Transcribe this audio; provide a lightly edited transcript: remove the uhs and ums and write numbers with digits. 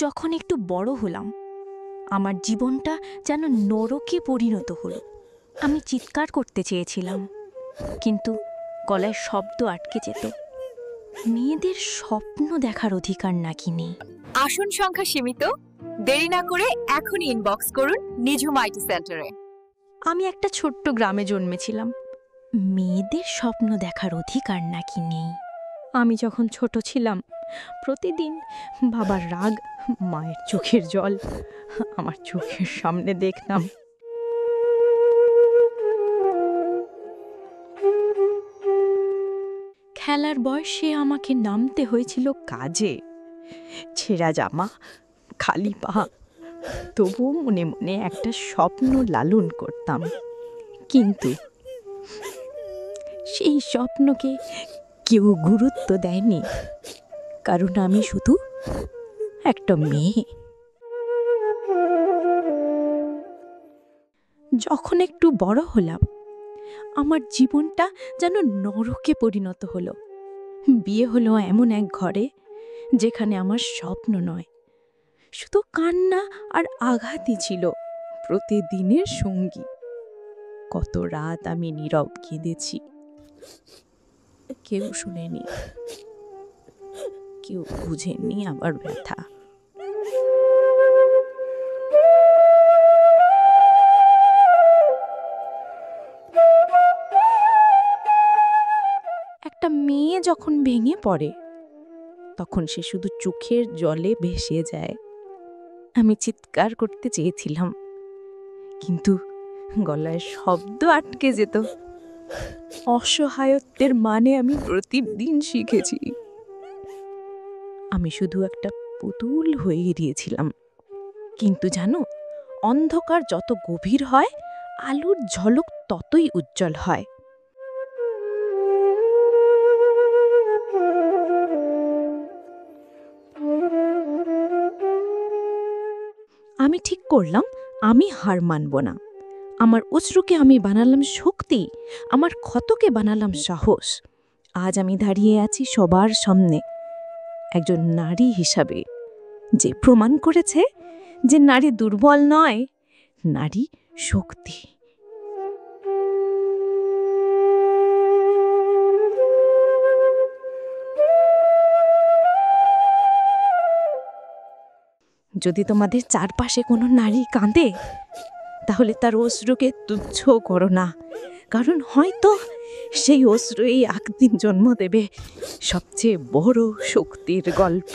যখন একটু বড় হলাম আমার জীবনটা যেন নরকে পরিণত হলো। আমি চিৎকার করতে চেয়েছিলাম, কিন্তু গলায় শব্দ আটকে যেত। মেয়েদের স্বপ্ন দেখার অধিকার নাকি নেই? আসন সংখ্যা সীমিত, দেরি না করে এখনই ইনবক্স করুন নিঝুম আইটি সেন্টারে। আমি একটা ছোট্ট গ্রামে জন্মেছিলাম। মেয়েদের স্বপ্ন দেখার অধিকার নাকি নেই? আমি যখন ছোট ছিলাম প্রতিদিন বাবার রাগ, মায়ের চোখের জল আমার চোখের সামনে দেখতাম। খেলার বয়সে আমাকে নামতে হয়েছিল কাজে। ছেঁড়া জামা, খালি পা, তবুও মনে মনে একটা স্বপ্ন লালন করতাম। কিন্তু সেই স্বপ্নকে কেউ গুরুত্ব দেয়নি, কারণ আমি শুধু একটা মেয়ে। যখন একটু বড় হলাম আমার জীবনটা যেন নরকে পরিণত হলো। বিয়ে হলো এমন এক ঘরে যেখানে আমার স্বপ্ন নয়, শুধু কান্না আর আঘাতই ছিল প্রতিদিনের সঙ্গী। কত রাত আমি নীরব কেঁদেছি, কেউ শুনেনি, কেউ বুঝেনি আমার ব্যথা। একটা মেয়ে যখন ভেঙে পড়ে তখন সে শুধু চোখের জলে ভেসে যায়। আমি চিৎকার করতে চেয়েছিলাম, কিন্তু গলায় শব্দ আটকে যেত। অসহায়ত্বের মানে আমি প্রতিদিন শিখেছি। আমি শুধু একটা পুতুল হয়ে গিয়েছিলাম। কিন্তু জানো, অন্ধকার যত গভীর হয় আলোর ঝলক ততই উজ্জ্বল হয়। আমি ঠিক করলাম আমি হার মানব না। আমার অশ্রুকে আমি বানালাম শক্তি, আমার ক্ষতকে বানালাম সাহস। আজ আমি দাঁড়িয়ে আছি সবার সামনে, একজন নারী হিসাবে, যে প্রমাণ করেছে যে নারী দুর্বল নয়, নারী শক্তি। যদি তোমাদের চারপাশে কোনো নারী কাঁদে তাহলে তার অশ্রুকে তুচ্ছ করো না, কারণ হয়তো সেই অশ্রুই একদিন জন্ম দেবে সবচেয়ে বড় শক্তির গল্প।